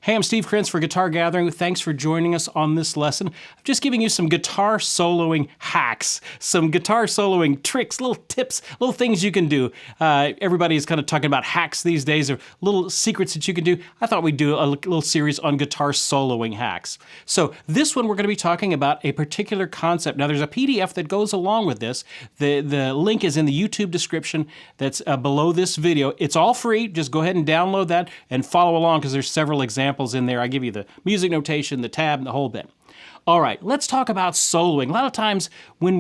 Hey, I'm Steve Krenz for Guitar Gathering. Thanks for joining us on this lesson. I'm just giving you some guitar soloing hacks, some guitar soloing tricks, little tips, little things you can do. Everybody is kind of talking about hacks these days, or little secrets that you can do. I thought we'd do a little series on guitar soloing hacks. So this one, we're going to be talking about a particular concept. Now, there's a PDF that goes along with this. The link is in the YouTube description that's below this video. It's all free. Just go ahead and download that and follow along because there's several examples in there. I give you the music notation, the tab, and the whole bit. All right, let's talk about soloing. A lot of times when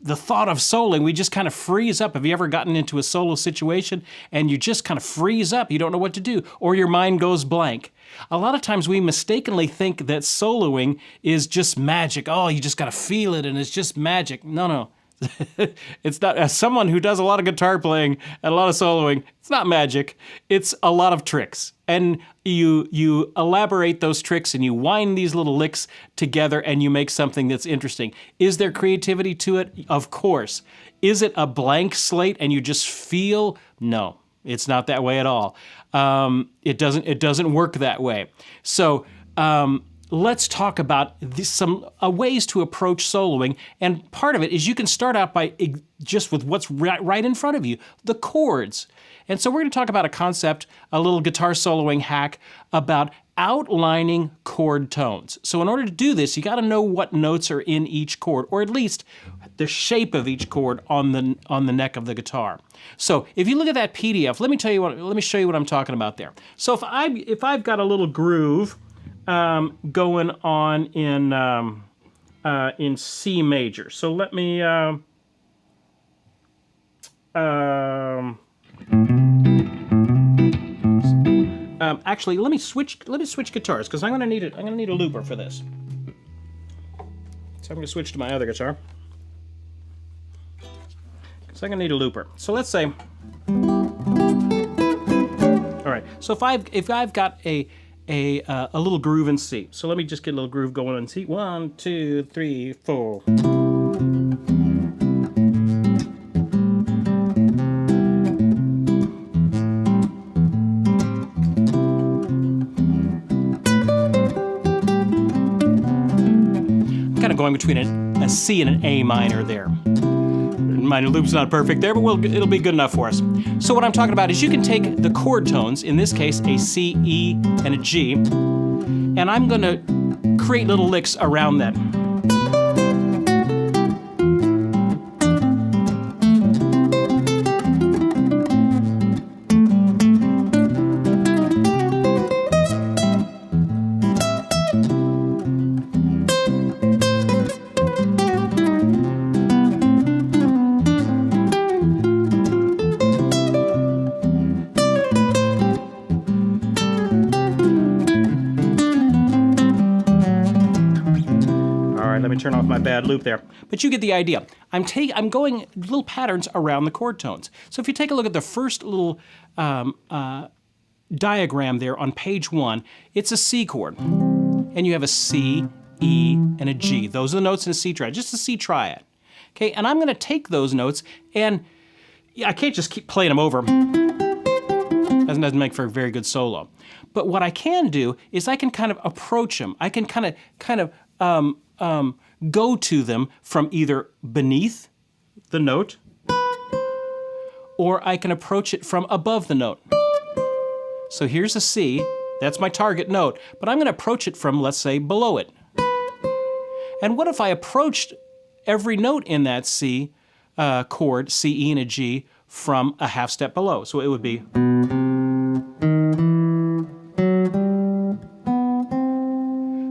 the thought of soloing, we just kind of freeze up. Have you ever gotten into a solo situation and you just kind of freeze up? You don't know what to do, or your mind goes blank. A lot of times we mistakenly think that soloing is just magic. Oh, you just got to feel it and it's just magic. No. It's not. As someone who does a lot of guitar playing and a lot of soloing, it's not magic. It's a lot of tricks. And you elaborate those tricks and you wind these little licks together and you make something that's interesting. Is there creativity to it? Of course. Is it a blank slate and you just feel? No, it's not that way at all. It doesn't work that way. So let's talk about some ways to approach soloing, and part of it is you can start out by just with what's right in front of you, the chords. And so we're going to talk about a concept, a little guitar soloing hack about outlining chord tones. So in order to do this, you got to know what notes are in each chord, or at least the shape of each chord on the neck of the guitar. So if you look at that PDF, let me show you what I'm talking about there. So if I've got a little groove going on in C major. So let me actually let me switch guitars because I'm going to need it. I'm going to need a looper for this. So I'm going to switch to my other guitar. So I'm going to need a looper. So let's say, all right. So if I've got a little groove in C. So let me just get a little groove going in C. 1, 2, 3, 4. I'm kind of going between a C and an A minor there. Minor loop's not perfect there, but it'll be good enough for us. So what I'm talking about is you can take the chord tones, in this case a C, E, and a G, and I'm going to create little licks around that. Let me turn off my bad loop there. But you get the idea. I'm going little patterns around the chord tones. So if you take a look at the first little diagram there on page 1, it's a C chord. And you have a C, E, and a G. Those are the notes in a C triad, just a C triad. Okay, and I'm going to take those notes, and I can't just keep playing them over. Doesn't make for a very good solo. But what I can do is I can kind of approach them. I can kind of go to them from either beneath the note, or I can approach it from above the note. So here's a C, that's my target note, but I'm going to approach it from, let's say, below it. And what if I approached every note in that C chord, C, E, and a G, from a half step below? So it would be...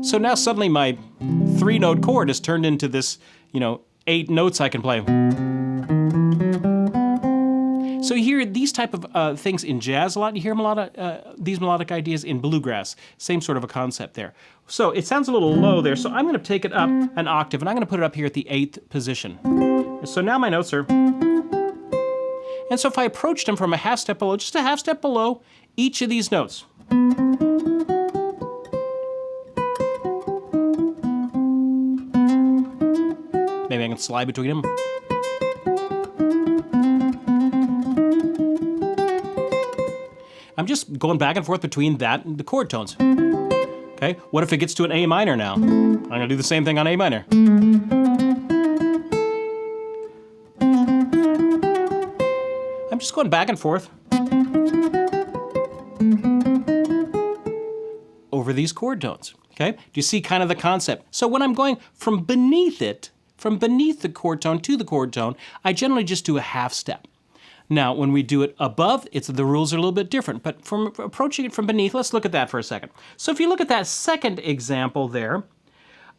So now suddenly my 3-note chord has turned into this, 8 notes I can play. So you hear these type of things in jazz a lot. You hear a lot of these melodic ideas in bluegrass. Same sort of a concept there. So it sounds a little low there, so I'm going to take it up an octave, and I'm going to put it up here at the 8th position. So now my notes are... And so if I approached them from a half step below, just a half step below each of these notes... Maybe I can slide between them. I'm just going back and forth between that and the chord tones. Okay, what if it gets to an A minor now? I'm gonna do the same thing on A minor. I'm just going back and forth over these chord tones. Okay, do you see kind of the concept? So when I'm going from beneath it, from beneath the chord tone to the chord tone, I generally just do a half step. Now, when we do it above, the rules are a little bit different, but from approaching it from beneath, let's look at that for a second. So if you look at that second example there,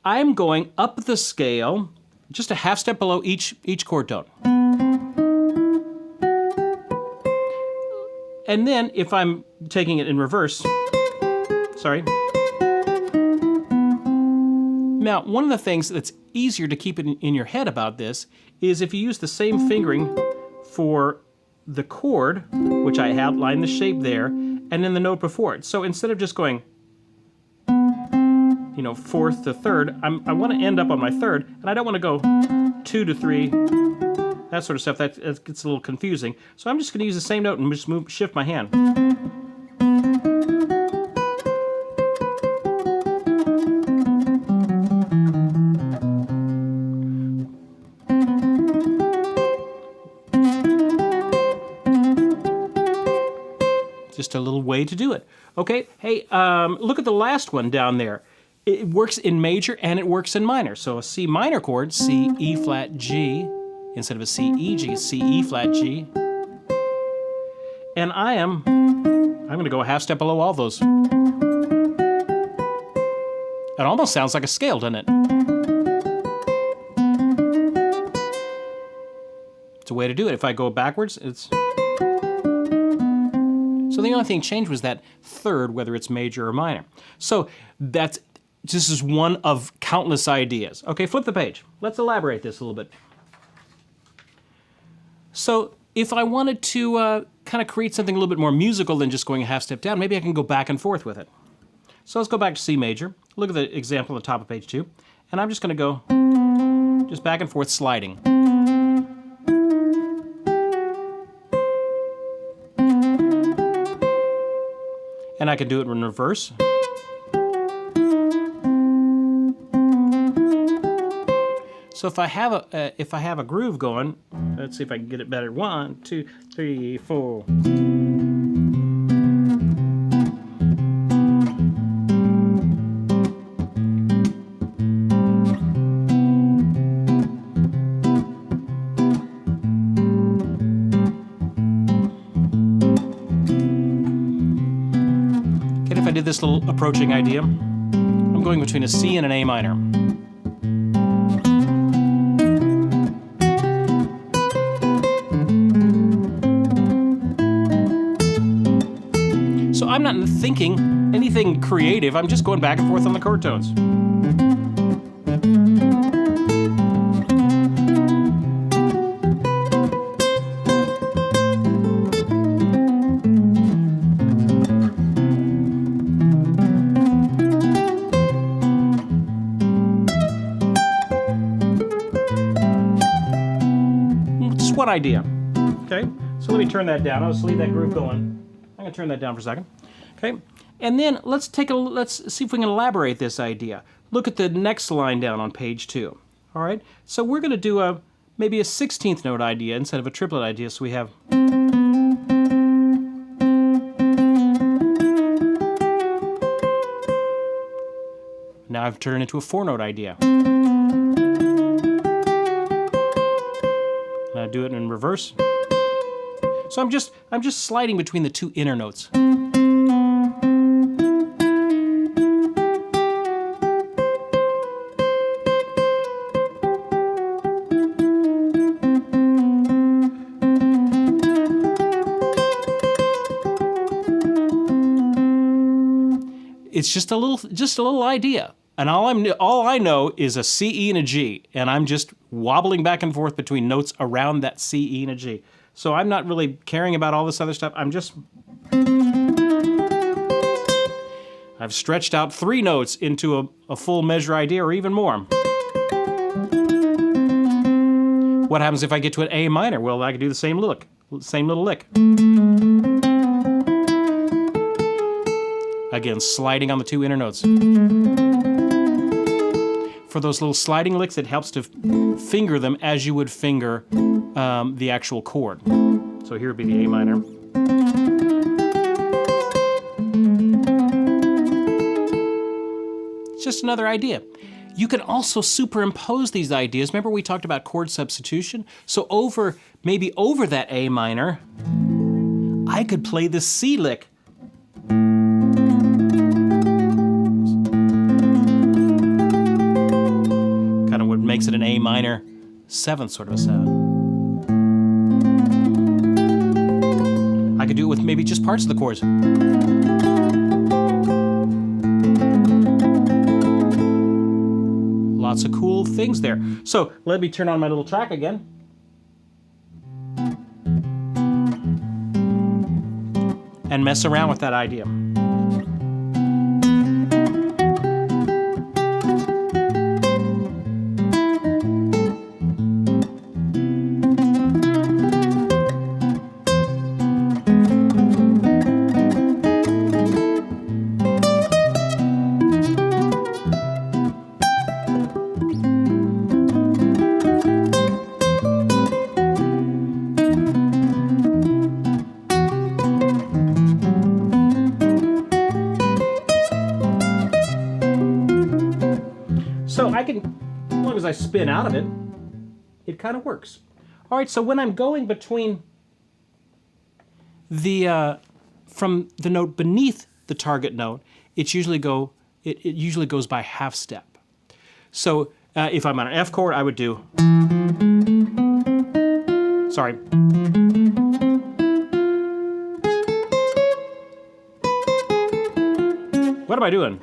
I'm going up the scale, just a half step below each chord tone. And then if I'm taking it in reverse, sorry. Now, one of the things that's easier to keep in your head about this is if you use the same fingering for the chord, which I outlined the shape there, and then the note before it. So instead of just going, you know, fourth to third, I want to end up on my third, and I don't want to go 2 to 3, that sort of stuff. That gets a little confusing. So I'm just going to use the same note and just shift my hand. Just a little way to do it. Okay, hey, look at the last one down there. It works in major and it works in minor. So a C minor chord, C, E flat, G, instead of a C, E, G, C, E flat, G. And I'm going to go a half step below all those. It almost sounds like a scale, doesn't it? It's a way to do it. If I go backwards, it's... So the only thing changed was that third, whether it's major or minor. So this is one of countless ideas. Okay, flip the page. Let's elaborate this a little bit. So if I wanted to kind of create something a little bit more musical than just going a half step down, maybe I can go back and forth with it. So let's go back to C major. Look at the example at the top of page 2. And I'm just going to go just back and forth sliding. And I can do it in reverse. So if I have a groove going, let's see if I can get it better. 1, 2, 3, 4. If I did this little approaching idea, I'm going between a C and an A minor. So I'm not thinking anything creative, I'm just going back and forth on the chord tones. One idea. Okay, so let me turn that down. I'll just leave that groove going. I'm going to turn that down for a second. Okay, and then let's see if we can elaborate this idea. Look at the next line down on page 2. All right, so we're going to do maybe a 16th note idea instead of a triplet idea. So we have. Now I've turned it into a 4-note idea. And I do it in reverse. So I'm just sliding between the two inner notes. It's just a little idea. And all I know is a C, E, and a G, and I'm just wobbling back and forth between notes around that C, E, and a G. So I'm not really caring about all this other stuff. I've stretched out 3 notes into a full measure idea or even more. What happens if I get to an A minor? Well, I can do the same little lick. Again, sliding on the two inner notes. For those little sliding licks, it helps to finger them as you would finger the actual chord. So here would be the A minor. It's just another idea. You can also superimpose these ideas. Remember we talked about chord substitution? So maybe over that A minor, I could play the C lick. Kind of what makes it an A minor 7th sort of a sound. I could do it with maybe just parts of the chords. Lots of cool things there. So let me turn on my little track again. And mess around with that idea. So I can, as long as I spin out of it, it kind of works. All right, so when I'm going between the, from the note beneath the target note, it usually goes by half step. So if I'm on an F chord, I would do, sorry. What am I doing?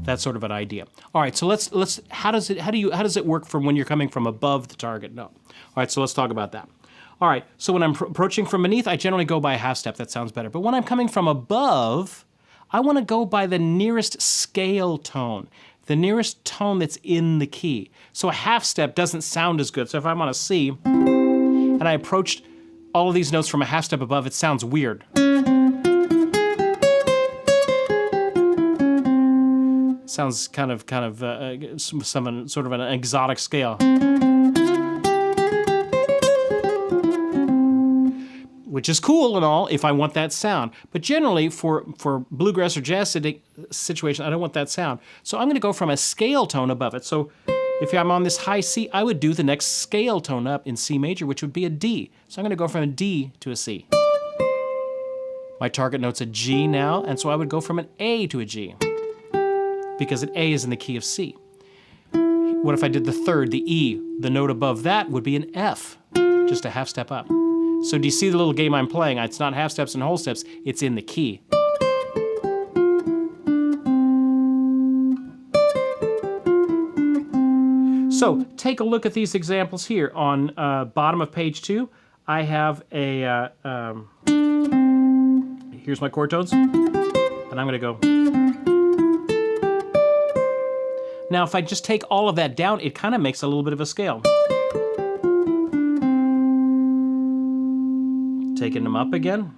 That's sort of an idea. All right, so let's how does it work from when you're coming from above the target note? All right, so let's talk about that. All right, so when I'm approaching from beneath, I generally go by a half step. That sounds better. But when I'm coming from above, I want to go by the nearest scale tone, the nearest tone that's in the key. So a half step doesn't sound as good. So if I'm on a C and I approached all of these notes from a half step above, it sounds weird. Sounds kind of some sort of an exotic scale. Which is cool and all if I want that sound. But generally for bluegrass or jazz situation, I don't want that sound. So I'm gonna go from a scale tone above it. So if I'm on this high C, I would do the next scale tone up in C major, which would be a D. So I'm gonna go from a D to a C. My target note's a G now, and so I would go from an A to a G, because an A is in the key of C. What if I did the third, the E? The note above that would be an F, just a half step up. So do you see the little game I'm playing? It's not half steps and whole steps, it's in the key. So take a look at these examples here. On bottom of page 2, I have a, here's my chord tones, and I'm gonna go. Now, if I just take all of that down, it kind of makes a little bit of a scale. Taking them up again.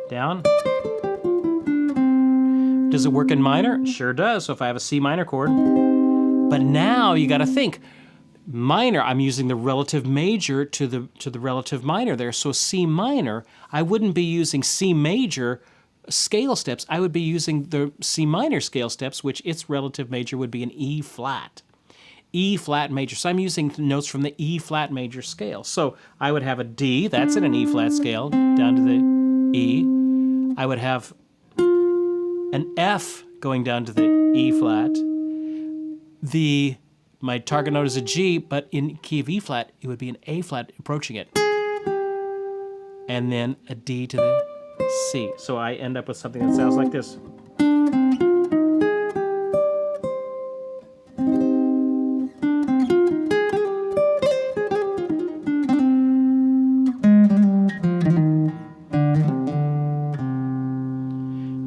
Down. Does it work in minor? It sure does. So if I have a C minor chord. But now you got to think. Minor, I'm using the relative major to the relative minor there. So C minor, I wouldn't be using C major scale steps. I would be using the C minor scale steps, which its relative major would be an E flat. E flat major. So I'm using notes from the E flat major scale. So I would have a D, that's in an E flat scale, down to the E. I would have an F going down to the E flat. My target note is a G, but in key of E flat, it would be an A flat approaching it. And then a D to the C. So I end up with something that sounds like this.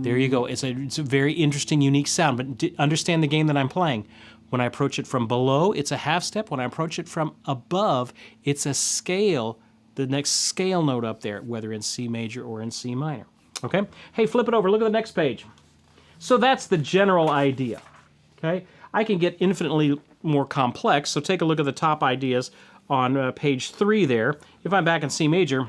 There you you go. It's a very interesting, unique sound, but understand the game that I'm playing. When I approach it from below, it's a half step. When I approach it from above, it's a scale, the next scale note up there, whether in C major or in C minor. Okay? Hey, flip it over. Look at the next page. So that's the general idea. Okay? I can get infinitely more complex, so take a look at the top ideas on page 3 there. If I'm back in C major,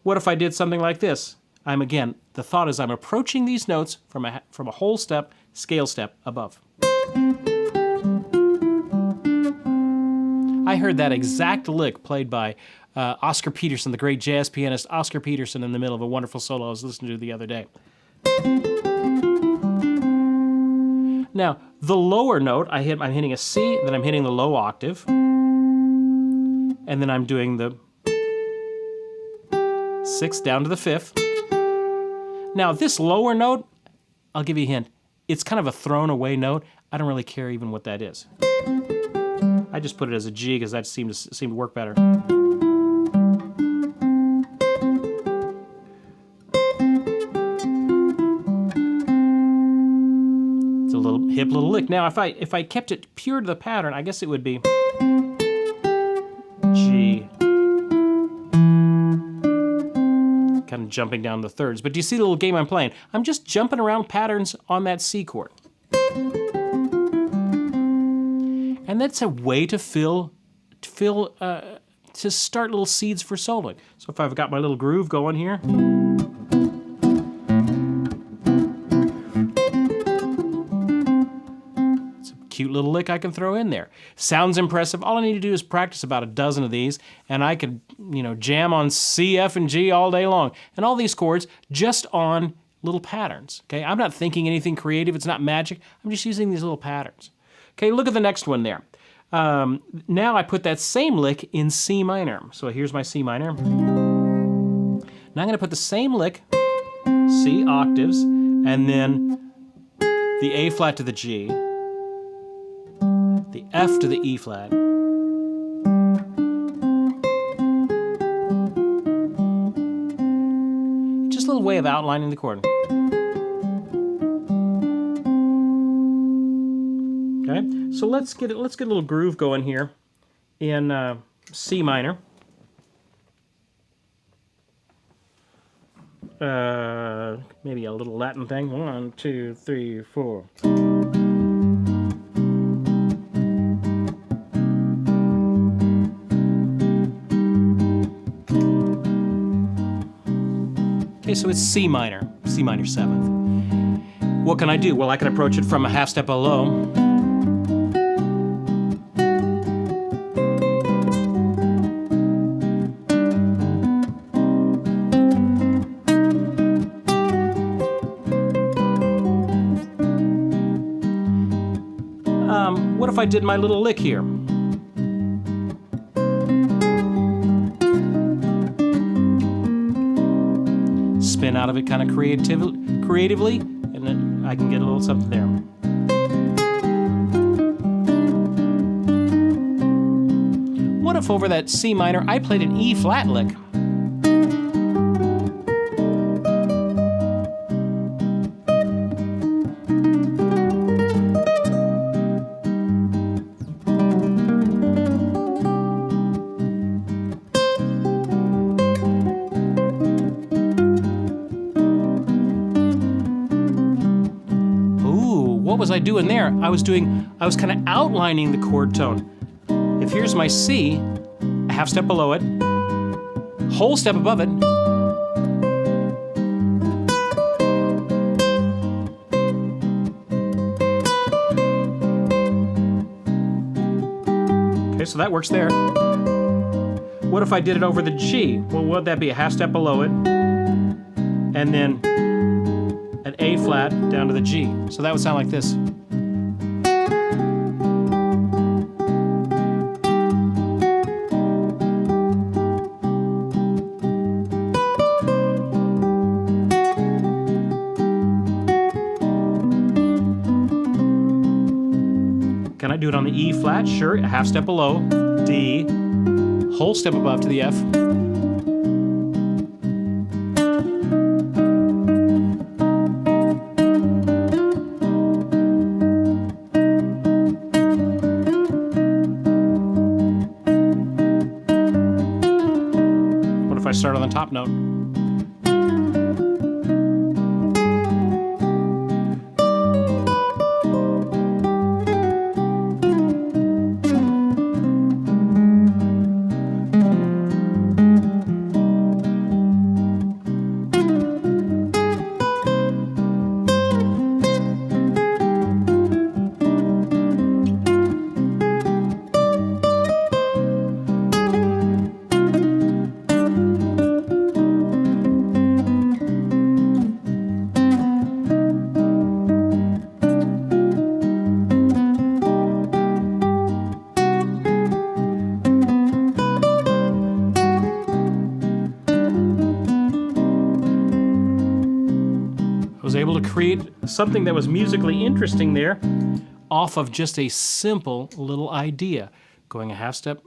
what if I did something like this? Again, the thought is I'm approaching these notes from a whole step, scale step above. I heard that exact lick played by Oscar Peterson, the great jazz pianist Oscar Peterson, in the middle of a wonderful solo I was listening to the other day. Now, the lower note, I'm hitting a C, then I'm hitting the low octave, and then I'm doing the 6th down to the 5th. Now, this lower note, I'll give you a hint. It's kind of a thrown away note. I don't really care even what that is. I just put it as a G because that seemed to work better. It's a little hip little lick. Now, if I kept it pure to the pattern, I guess it would be G. Kind of jumping down the thirds. But do you see the little game I'm playing? I'm just jumping around patterns on that C chord. And that's a way to to start little seeds for soloing. So if I've got my little groove going here. It's a cute little lick I can throw in there. Sounds impressive. All I need to do is practice about a dozen of these, and I could, jam on C, F, and G all day long. And all these chords just on little patterns, okay? I'm not thinking anything creative. It's not magic. I'm just using these little patterns. Okay, look at the next one there. Now I put that same lick in C minor. So here's my C minor. Now I'm going to put the same lick, C octaves, and then the A flat to the G, the F to the E flat, just a little way of outlining the chord. Okay, so let's get a little groove going here in C minor. Maybe a little Latin thing. 1, 2, 3, 4. Okay, so it's C minor 7th. What can I do? Well, I can approach it from a half step below. What if I did my little lick here? Spin out of it kind of creatively, and then I can get a little something there. What if over that C minor I played an E flat lick? What was I doing there? I was kind of outlining the chord tone. If here's my C, a half step below it, whole step above it, okay, so that works there. What if I did it over the G? Well, would that be a half step below it, and then an A flat down to the G. So that would sound like this. Can I do it on the E flat? Sure, a half step below, D, whole step above to the F. if I start on the top note? Was able to create something that was musically interesting there off of just a simple little idea, going a half step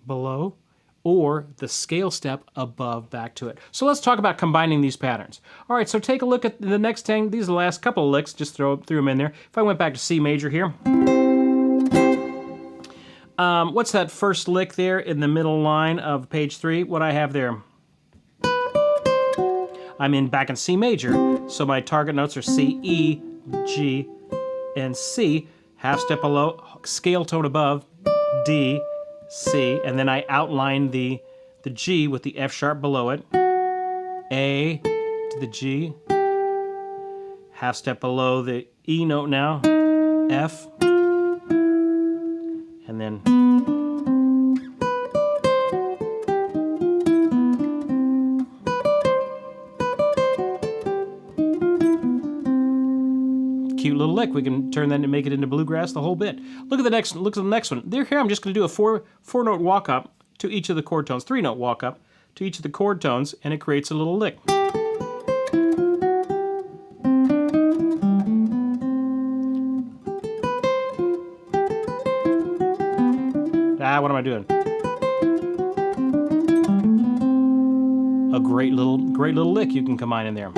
below or the scale step above back to it. So let's talk about combining these patterns. All right, so take a look at the next 10. These are the last couple of licks, just threw them in there. If I went back to C major here, what's that first lick there in the middle line of page 3? What I have there? I'm back in C major, so my target notes are C, E, G, and C. Half step below, scale tone above, D, C, and then I outline the G with the F sharp below it. A to the G, half step below the E note now, F, and then cute little lick. We can turn that and make it into bluegrass, the whole bit. Look at the next one. There, here I'm just going to do a four note walk up to each of the chord tones, 3-note walk up to each of the chord tones, and it creates a little lick. What am I doing? A great little lick you can combine in there.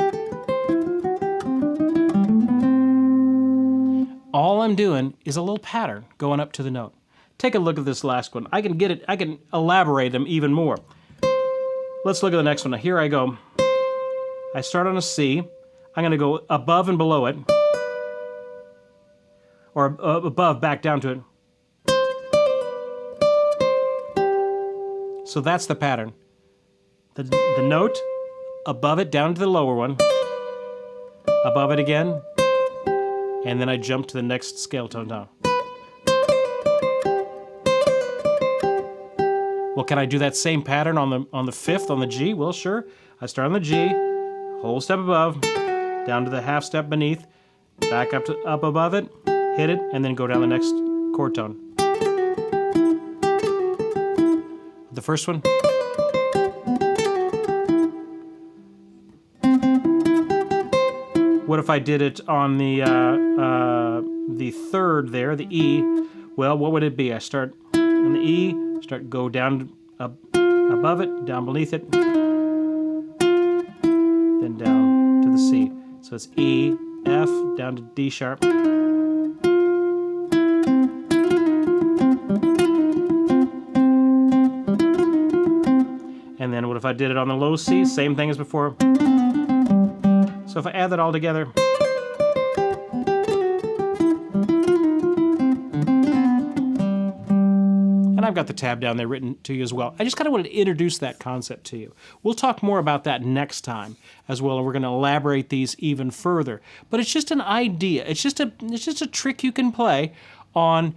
All I'm doing is a little pattern going up to the note. Take a look at this last one. I can elaborate them even more. Let's look at the next one. Now here I go. I start on a C. I'm going to go above and below it. Or above, back down to it. So that's the pattern. The note, above it, down to the lower one. Above it again. And then I jump to the next scale tone down. Well, can I do that same pattern on the fifth, on the G? Well, sure. I start on the G, whole step above, down to the half step beneath, back up above it, hit it, and then go down the next chord tone. The first one. What if I did it on the third there, the E? Well, what would it be? I start on the E, go down above it, down beneath it, then down to the C. So it's E, F, down to D sharp. And then what if I did it on the low C? Same thing as before. So if I add that all together, and I've got the tab down there written to you as well. I just kind of wanted to introduce that concept to you. We'll talk more about that next time as well, and we're going to elaborate these even further. But it's just an idea. It's just a trick you can play on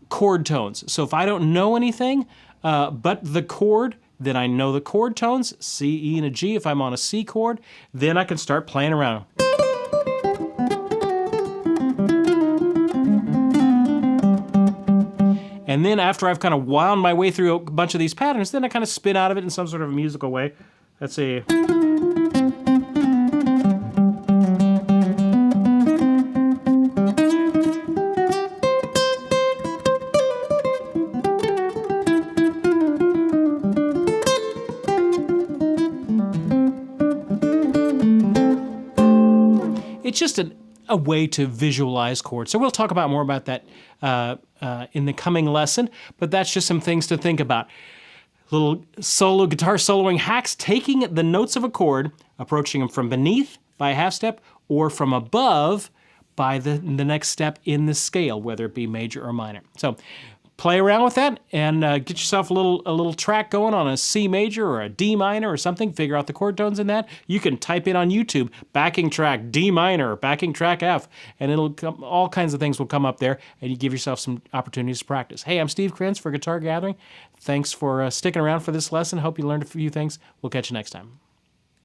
chord tones. So if I don't know anything but the chord, then I know the chord tones, C, E, and a G. If I'm on a C chord, then I can start playing around. And then after I've kind of wound my way through a bunch of these patterns, then I kind of spin out of it in some sort of a musical way. Let's see. It's just a way to visualize chords. So we'll talk about more about that in the coming lesson, but that's just some things to think about. little guitar soloing hacks, taking the notes of a chord, approaching them from beneath by a half step or from above by the next step in the scale, whether it be major or minor. So play around with that and get yourself a little track going on a C major or a D minor or something. Figure out the chord tones in that. You can type in on YouTube, backing track D minor, backing track F, and it'll come, all kinds of things will come up there, and you give yourself some opportunities to practice. Hey, I'm Steve Krenz for Guitar Gathering. Thanks for sticking around for this lesson. Hope you learned a few things. We'll catch you next time.